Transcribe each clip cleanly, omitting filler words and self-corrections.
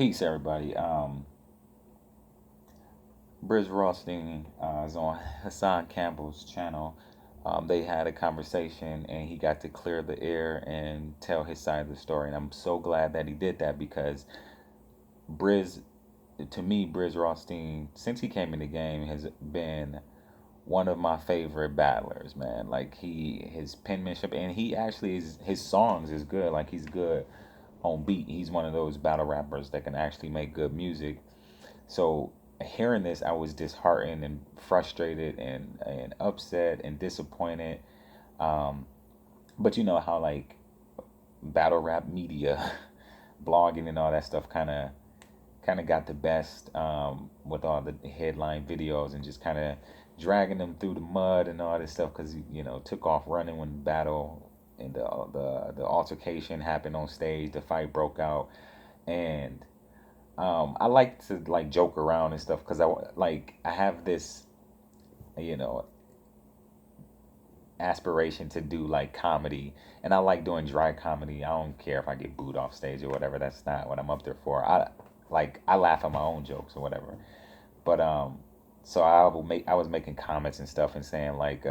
Peace, everybody. Brizz Rawsteen is on Hassan Campbell's channel. They had a conversation, and he got to clear the air and tell his side of the story. And I'm so glad that he did that because Brizz, to me, Brizz Rawsteen, since he came in the game, has been one of my favorite battlers, man. Like his penmanship, and he actually his songs is good. Like he's good on beat. He's one of those battle rappers that can actually make good music. So hearing this, I was disheartened and frustrated and upset and disappointed. Um, but you know how like battle rap media, blogging and all that stuff kind of got the best with all the headline videos and just kind of dragging them through the mud and all this stuff because took off running when the battle and the altercation happened on stage. The fight broke out, and I like to like joke around and stuff because I have this you know aspiration to do like comedy, and I like doing dry comedy. I don't care if I get booed off stage or whatever. That's not what I'm up there for. I laugh at my own jokes or whatever. But so I was making comments and stuff and saying like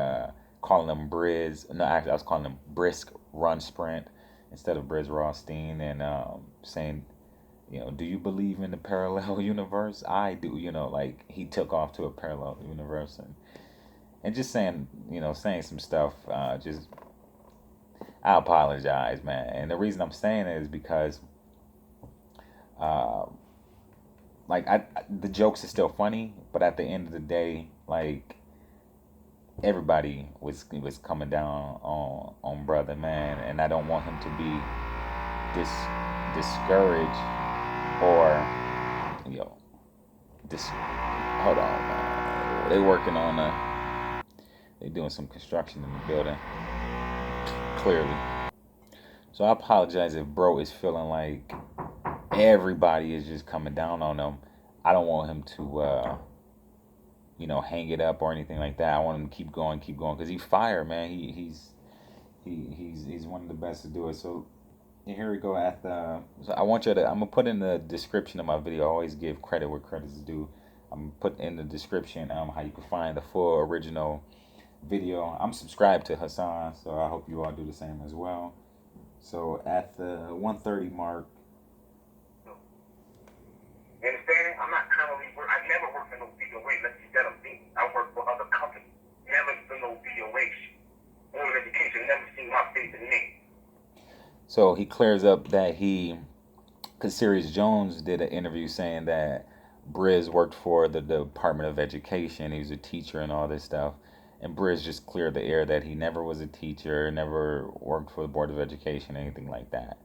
calling them Brizz. No, actually I was calling them Brisk Run Sprint instead of Brizz Rawsteen, and saying, do you believe in the parallel universe? I do. Like he took off to a parallel universe, and just saying, saying some stuff. Just I apologize, man. And the reason I'm saying it is because uh, like the jokes are still funny, but at the end of the day, like everybody was coming down on brother, man, and I don't want him to be discouraged or dis. Hold on, man. They working on they doing some construction in the building, clearly. So I apologize if bro is feeling like everybody is just coming down on him. I don't want him to hang it up or anything like that. I want him to keep going, because he's fire, man. He's one of the best to do it. So here we go at the. So I want you to. I'm gonna put in the description of my video. I always give credit where credit is due. I'm gonna put in the description how you can find the full original video. I'm subscribed to Hassan, so I hope you all do the same as well. So at the 1:30 mark. You understand? I'm not currently I never worked in no DOA. Let's get them beat. I work for other companies. Never done no DOA shit. Women education, never seen my face and name. So he clears up that because Sirius Jones did an interview saying that Brizz worked for the Department of Education. He was a teacher and all this stuff. And Brizz just cleared the air that he never was a teacher, never worked for the Board of Education, anything like that.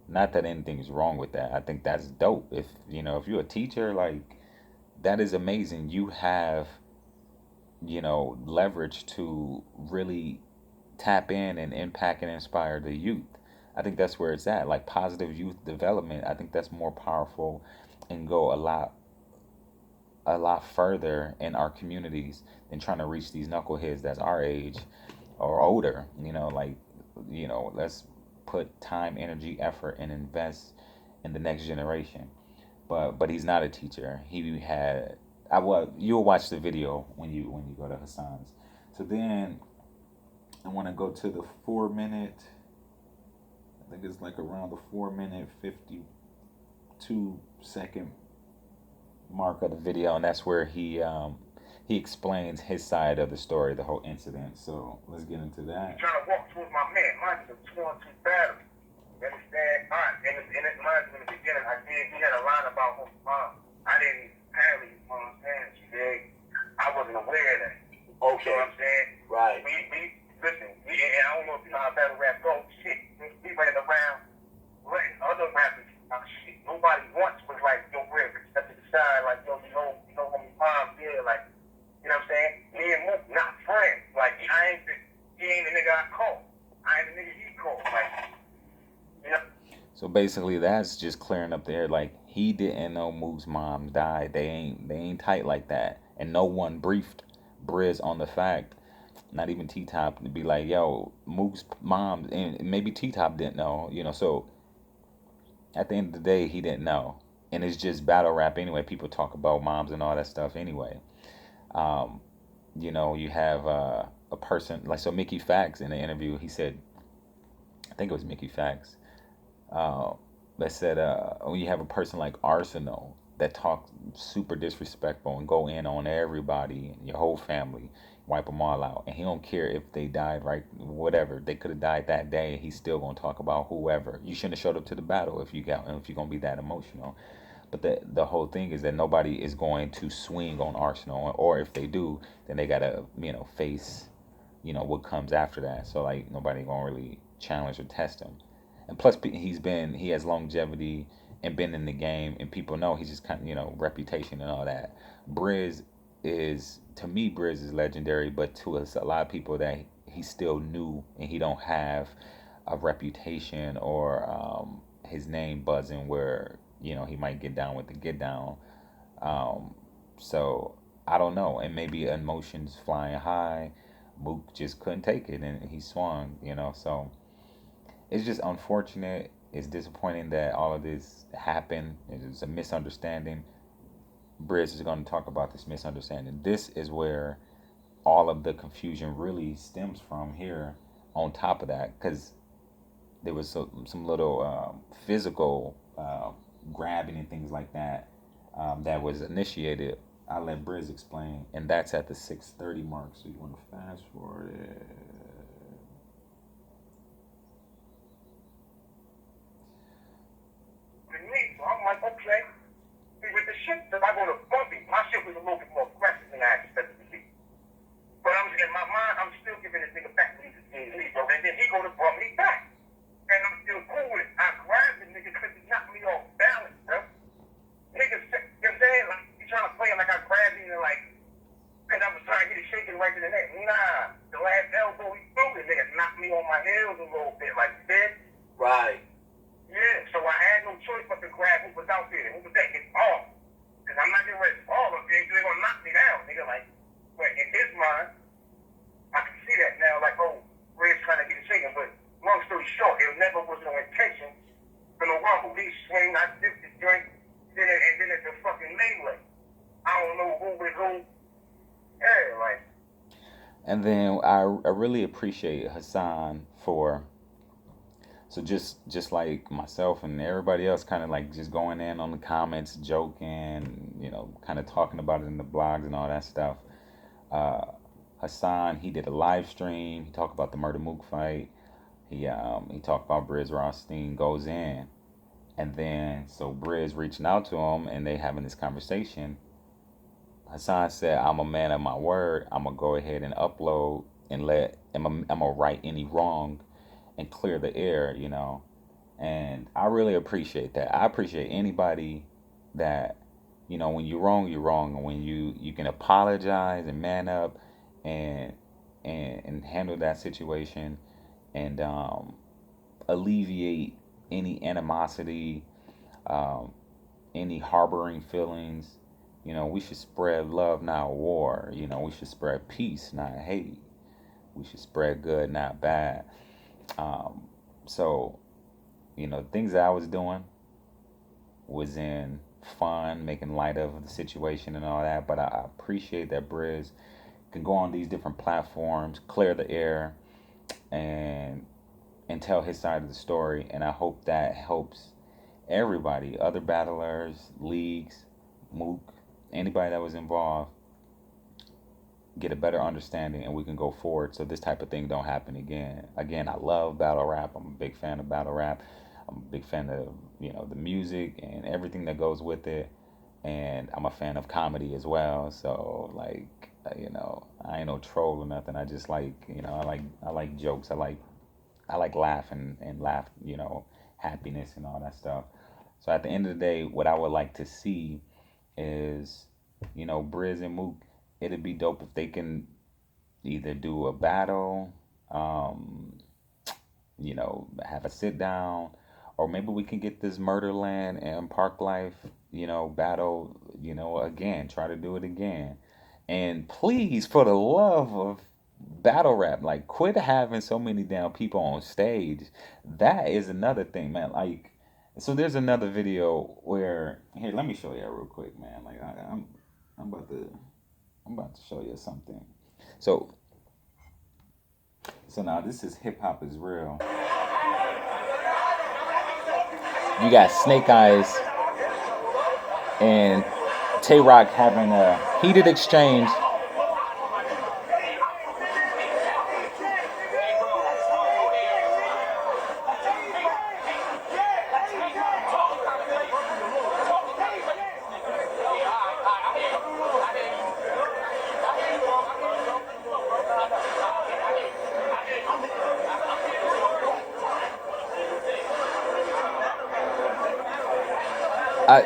Not that anything's wrong with that. I think that's dope. If you're a teacher, like that is amazing. You have leverage to really tap in and impact and inspire the youth. I think that's where it's at. Like positive youth development. I think that's more powerful and go a lot further in our communities than trying to reach these knuckleheads that's our age or older. Let's put time, energy, effort, and invest in the next generation. But he's not a teacher. He had you'll watch the video when you go to Hassan's. So then I want to go to the 4 minute. I think it's like around the 4 minute 52-second mark of the video, and that's where he explains his side of the story, the whole incident. So let's get into that. Trying to walk towards my man. Mine is a 2-on-2 battle. You understand? All right. And it reminds me in the beginning, he had a line about his mom. I didn't apparently his mom's parents. I wasn't aware of that. Okay. You know what I'm saying? Right. Listen, and I don't know if you know how battle rap goes. Shit. We ran around letting other rappers shit. Nobody once was like, yo, we're step to the side, like, yo, you know homie mom, yeah, like, you know what I'm saying? Me and Mook not friends. Like, he ain't the nigga I call. I ain't the nigga he called. Like, you know. So basically, that's just clearing up the air. Like he didn't know Mook's mom died. They ain't tight like that, and no one briefed Brizz on the fact. Not even T Top to be like, yo, Mook's mom, and maybe T Top didn't know. So at the end of the day, he didn't know, and it's just battle rap anyway. People talk about moms and all that stuff anyway. Um, you have a person like so Mickey Fax in the interview. He said, I think it was Mickey Fax, uh, that said, when you have a person like Arsonal that talks super disrespectful and go in on everybody and your whole family, wipe them all out, and he don't care if they died right, whatever they could have died that day. He's still gonna talk about whoever. You shouldn't have showed up to the battle if you're gonna be that emotional. But the whole thing is that nobody is going to swing on Arsenal, or if they do, then they gotta face what comes after that. So like nobody gonna really challenge or test him. And plus he has longevity and been in the game, and people know he's just kind of reputation and all that. Brizz is to me Brizz is legendary, but to us a lot of people that he's still new and he don't have a reputation or his name buzzing where he might get down with the get down. So I don't know, and maybe emotions flying high. Mook just couldn't take it and he swung. So it's just unfortunate. It's disappointing that all of this happened. It's a misunderstanding. Brizz is going to talk about this misunderstanding. This is where all of the confusion really stems from here. On top of that, because there was some little physical grabbing and things like that that was initiated. I'll let Brizz explain, and that's at the 6:30 mark. So you want to fast forward it. With me, so I'm like, okay. See, with the shit that I go to bumping, my shit was a little bit more aggressive than I expected to be. But in my mind, I'm still giving this nigga back to me, bro. And then he go to bump me back. And I'm still cool with it. I grabbed the nigga because he knocked me off balance, bro. Niggas, you know what I'm saying? Like, you trying to play him like I grabbed him and like, because I was trying to get it shaking right to the neck. Nah, the last elbow he threw, the nigga knocked me on my heels a little bit, like this. Right. Yeah, so I had no choice but to grab who was out there. Who was that? It's off. Because I'm not getting ready to fall up there. They're going to knock me down, nigga. Like, but in his mind, I can see that now, like, oh, Red's trying to get it shaken. But long story short, it never was no intention for no rumble. He swing, I dipped the joint, and then it's a fucking melee. I don't know who was who. Yeah, like. And then I really appreciate Hassan for. So just like myself and everybody else, kind of like just going in on the comments, joking, kind of talking about it in the blogs and all that stuff. Hassan, he did a live stream. He talked about the Murda Mook fight. He talked about Brizz Rawsteen goes in, and then so Brizz reaching out to him and they having this conversation. Hassan said, "I'm a man of my word. I'm gonna go ahead and upload and I'm gonna right any wrong and clear the air, And I really appreciate that. I appreciate anybody that, when you're wrong, you're wrong. And when you can apologize and man up and handle that situation and alleviate any animosity, any harboring feelings. We should spread love, not war. We should spread peace, not hate. We should spread good, not bad. So, things that I was doing was in fun, making light of the situation and all that. But I appreciate that Brizz can go on these different platforms, clear the air, and tell his side of the story. And I hope that helps everybody, other battlers, leagues, Mook, anybody that was involved, get a better understanding and we can go forward so this type of thing don't happen again. Again, I love battle rap. I'm a big fan of battle rap. I'm a big fan of, the music and everything that goes with it. And I'm a fan of comedy as well. So like, I ain't no troll or nothing. I just like, I like jokes. I like laughing and laugh, happiness and all that stuff. So at the end of the day, what I would like to see is, Brizz and Mook, it'd be dope if they can either do a battle, have a sit down, or maybe we can get this Murderland and Park Life, battle, again, try to do it again. And please, for the love of battle rap, like quit having so many damn people on stage. That is another thing, man. Like So there's another video where here, let me show you real quick, man. Like I'm about to show you something. So now this is Hip Hop Is Real. You got Snake Eyez and Tay Rock having a heated exchange. I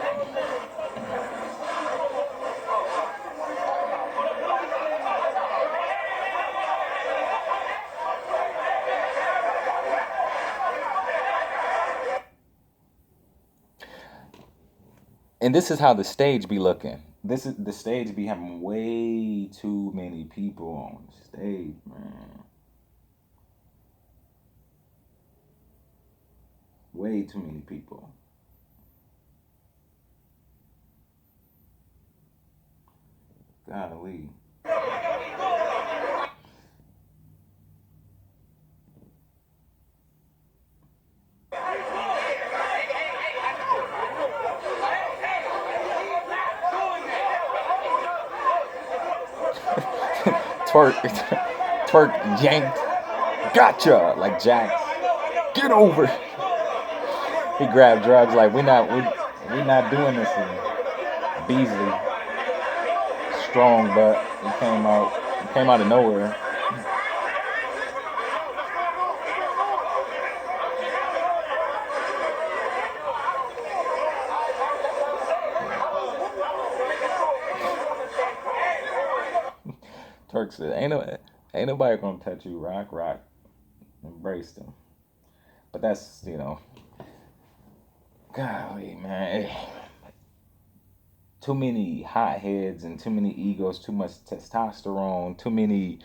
and this is how the stage be looking. This is the stage be having way too many people on the stage, man. Way too many people. Golly. Twerk yanked. Gotcha! Like Jax. Get over. He grabbed drugs like we not doing this here. Beasley. Strong, but he came out of nowhere. Turk said, ain't nobody gonna touch you, Rock. Embraced him. But that's, golly, man. Too many hotheads and too many egos, too much testosterone, too many.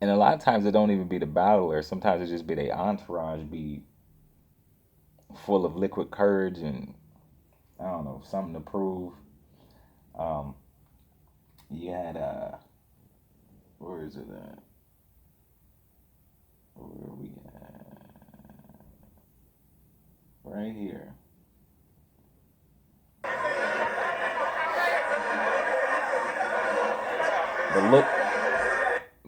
And a lot of times it don't even be the battler. Sometimes it just be their entourage be full of liquid courage and, I don't know, something to prove. You had, where is it at? Where are we at? Right here.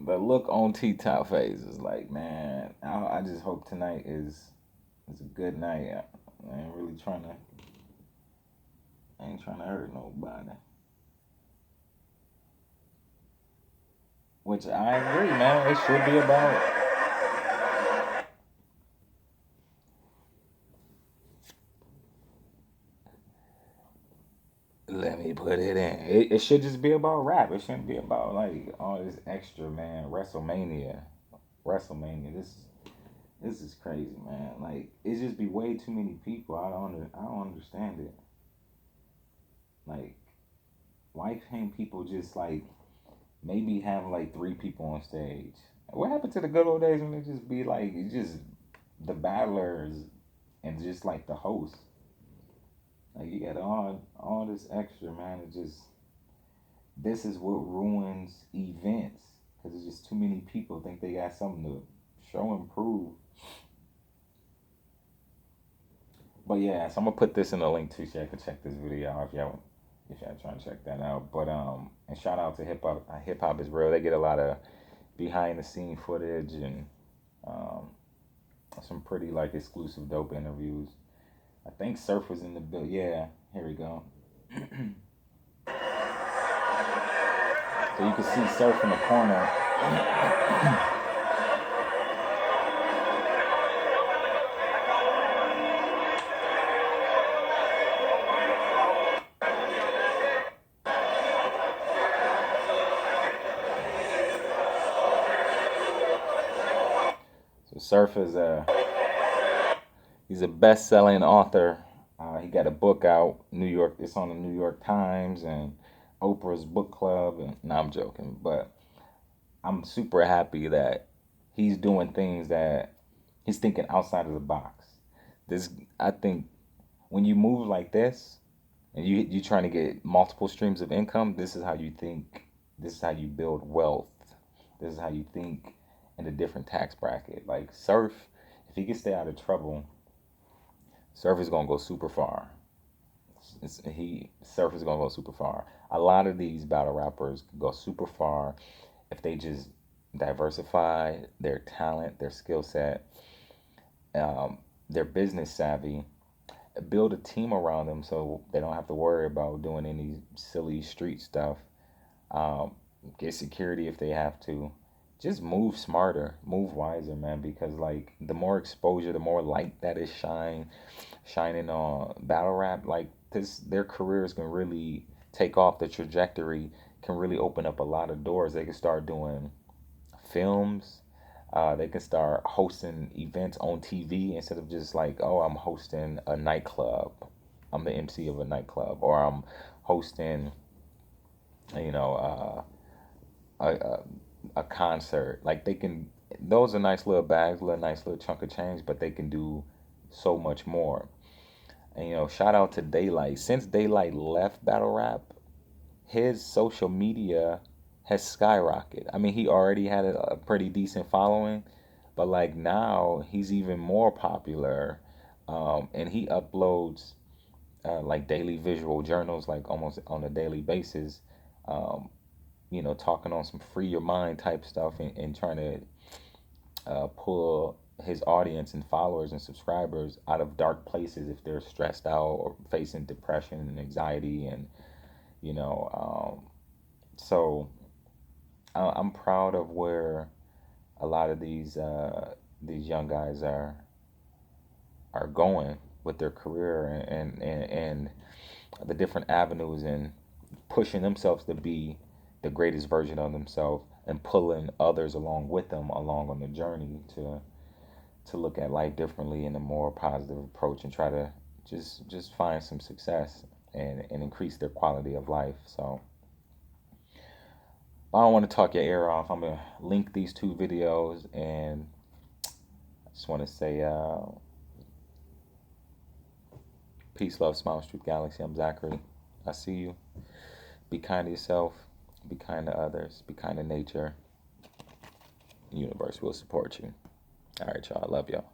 The look on T-Top face is like, man, I just hope tonight is a good night. I ain't really trying to hurt nobody. Which I agree, man. It should be about. Let me put it in. It should just be about rap. It shouldn't be about like all this extra, man. WrestleMania. This is crazy, man. Like it just be way too many people. I don't understand it. Like, why can't people just like maybe have like 3 people on stage? What happened to the good old days when it just be like just the battlers and just like the host? Like you got all this extra, man. This is what ruins events because it's just too many people think they got something to show and prove. But yeah, so I'm gonna put this in the link too, so you can check this video out if y'all trying to check that out. But and shout out to Hip Hop Is Real. They get a lot of behind the scene footage and some pretty like exclusive dope interviews. I think Surf was in the bill. Yeah, here we go. So you can see Surf in the corner. So Surf is he's a best-selling author. He got a book out, New York. It's on the New York Times and Oprah's book club. And no, I'm joking, but I'm super happy that he's doing things that he's thinking outside of the box. This, I think, when you move like this and you trying to get multiple streams of income, this is how you think. This is how you build wealth. This is how you think in a different tax bracket. Like Surf, if he can stay out of trouble, Surf is gonna go super far. Surf is gonna go super far. A lot of these battle rappers go super far if they just diversify their talent, their skill set, um, their business savvy, build a team around them so they don't have to worry about doing any silly street stuff. Um, get security if they have to. Just move smarter, move wiser, man. Because like the more exposure, the more light that is shining on battle rap, like this, their careers can really take off. The trajectory can really open up a lot of doors. They can start doing films. They can start hosting events on TV instead of just like, oh, I'm hosting a nightclub. I'm the MC of a nightclub, or I'm hosting, you know, a concert. Like they can, those are nice little bags, little nice little chunk of change, but they can do so much more. And shout out to Daylight. Since Daylight left battle rap, his social media has skyrocketed. I mean, he already had a pretty decent following, but like now he's even more popular, and he uploads like daily visual journals, like almost on a daily basis. Um, talking on some free your mind type stuff, and trying to pull his audience and followers and subscribers out of dark places if they're stressed out or facing depression and anxiety, and you know so I'm proud of where a lot of these young guys are going with their career, and the different avenues, and pushing themselves to be the greatest version of themselves, and pulling others along with them along on the journey to look at life differently in a more positive approach, and try to just find some success, and increase their quality of life. So I don't want to talk your ear off. I'm gonna link these two videos, and I just want to say peace, love, smile, truth, galaxy. I'm Zachary. I see you. Be kind to yourself. Be kind to others. Be kind to nature. The universe will support you. All right, y'all. I love y'all.